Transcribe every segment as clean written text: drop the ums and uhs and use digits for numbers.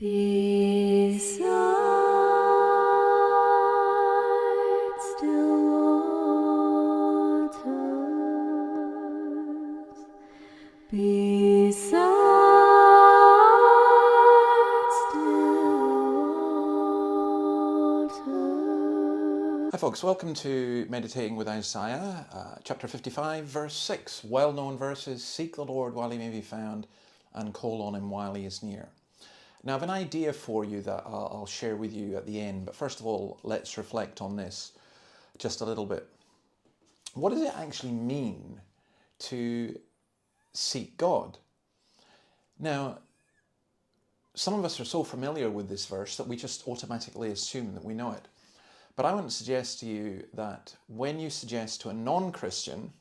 Beside still waters, beside still waters. Hi folks, welcome to Meditating with Isaiah, chapter 55, verse 6. Well-known verses: seek the Lord while he may be found and call on him while he is near. Now I have an idea for you that I'll share with you at the end, but first of all, let's reflect on this just a little bit. What does it actually mean to seek God? Now, some of us are so familiar with this verse that we just automatically assume that we know it. But I want to suggest to you that when you suggest to a non-Christian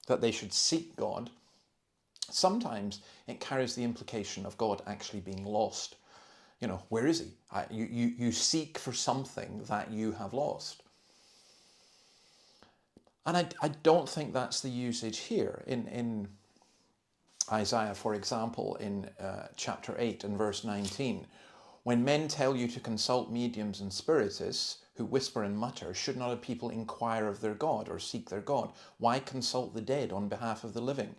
that they should seek God, sometimes it carries the implication of God actually being lost. You know, where is he? You seek for something that you have lost. And I don't think that's the usage here. In Isaiah, for example, in chapter 8 and verse 19, when men tell you to consult mediums and spiritists who whisper and mutter, should not a people inquire of their God or seek their God? Why consult the dead on behalf of the living?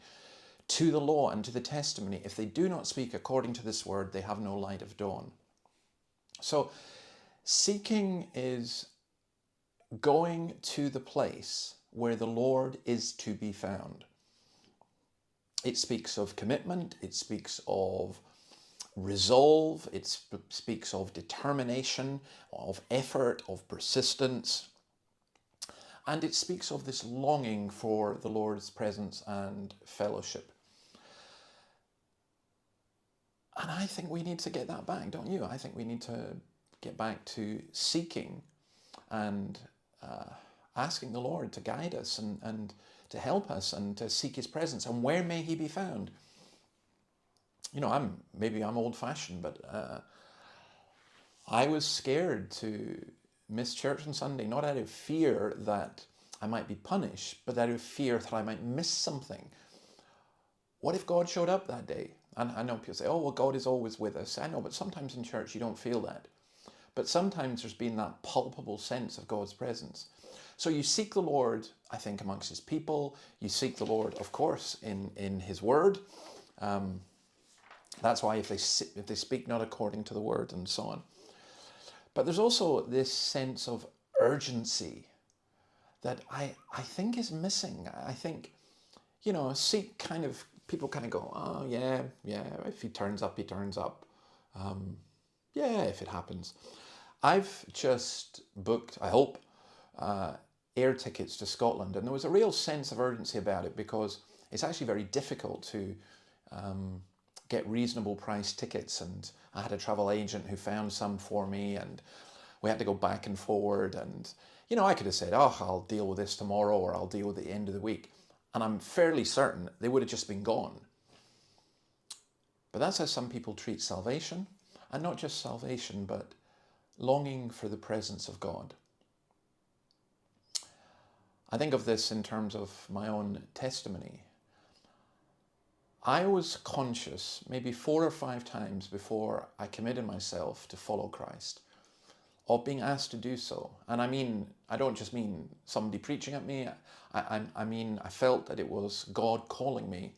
To the law and to the testimony, if they do not speak according to this word, they have no light of dawn. So seeking is going to the place where the Lord is to be found. It speaks of commitment, it speaks of resolve, it speaks of determination, of effort, of persistence. And it speaks of this longing for the Lord's presence and fellowship. And I think we need to get that back, don't you? I think we need to get back to seeking and asking the Lord to guide us and to help us and to seek his presence. And where may he be found? You know, maybe I'm old-fashioned, but I was scared to miss church on Sunday, not out of fear that I might be punished, but out of fear that I might miss something. What if God showed up that day? And I know people say, oh, well, God is always with us. I know, but sometimes in church you don't feel that. But sometimes there's been that palpable sense of God's presence. So you seek the Lord, I think, amongst his people. You seek the Lord, of course, in his word. That's why if they speak not according to the word and so on. But there's also this sense of urgency that I think is missing. I think, you know, people kind of go, oh, yeah, if he turns up, he turns up. Yeah, if it happens. I've just booked, I hope, air tickets to Scotland, and there was a real sense of urgency about it because it's actually very difficult to get reasonable price tickets, and I had a travel agent who found some for me, and we had to go back and forward, and you know, I could have said, oh, I'll deal with this tomorrow, or I'll deal with it at the end of the week, and I'm fairly certain they would have just been gone. But that's how some people treat salvation, and not just salvation, but longing for the presence of God. I think of this in terms of my own testimony. I was conscious maybe 4 or 5 times before I committed myself to follow Christ of being asked to do so. And I don't just mean somebody preaching at me. I mean, I felt that it was God calling me.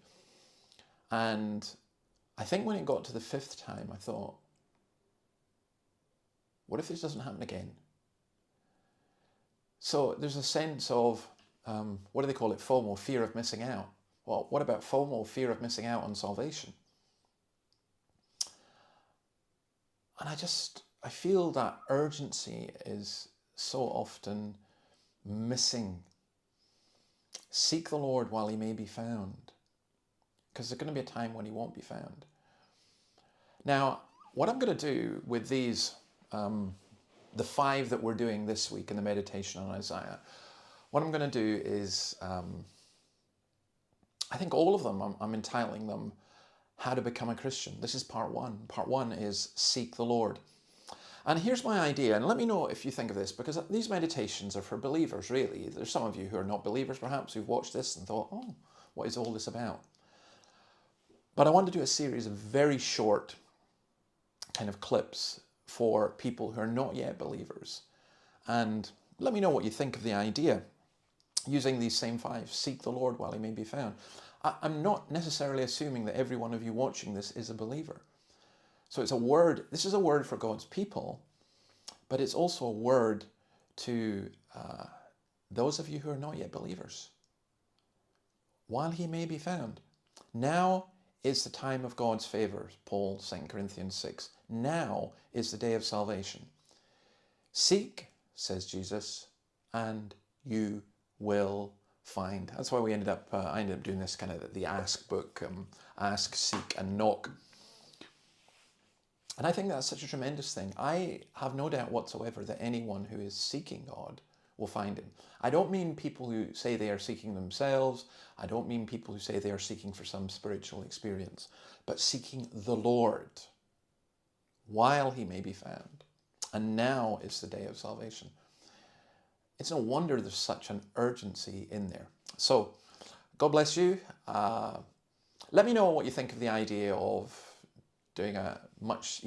And I think when it got to the 5th time, I thought, what if this doesn't happen again? So there's a sense of, what do they call it? FOMO, fear of missing out. Well, what about FOMO, fear of missing out on salvation? And I feel that urgency is so often missing. Seek the Lord while he may be found, because there's going to be a time when he won't be found. Now, what I'm going to do with these, the 5 that we're doing this week in the meditation on Isaiah, what I'm going to do is, I think all of them, I'm entitling them, How to Become a Christian. This is part 1. Part 1 is Seek the Lord. And here's my idea, and let me know if you think of this, because these meditations are for believers, really. There's some of you who are not believers, perhaps, who've watched this and thought, oh, what is all this about? But I want to do a series of very short kind of clips for people who are not yet believers. And let me know what you think of the idea. Using these same 5, seek the Lord while he may be found. I'm not necessarily assuming that every one of you watching this is a believer. So it's a word, this is a word for God's people, but it's also a word to those of you who are not yet believers. While he may be found. Now is the time of God's favour, Paul, 2 Corinthians 6. Now is the day of salvation. Seek, says Jesus, and you will find. That's why I ended up doing this kind of the ask book, ask, seek and knock. And I think that's such a tremendous thing. I have no doubt whatsoever that anyone who is seeking God will find him. I don't mean people who say they are seeking themselves. I don't mean people who say they are seeking for some spiritual experience, but seeking the Lord while he may be found. And now is the day of salvation. It's no wonder there's such an urgency in there. So, God bless you. Let me know what you think of the idea of doing much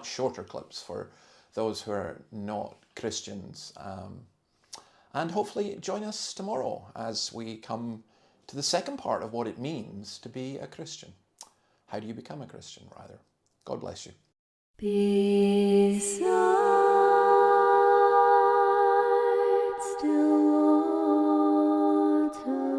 shorter clips for those who are not Christians. And hopefully join us tomorrow as we come to the second part of what it means to be a Christian. How do you become a Christian, rather? God bless you. Beside still waters,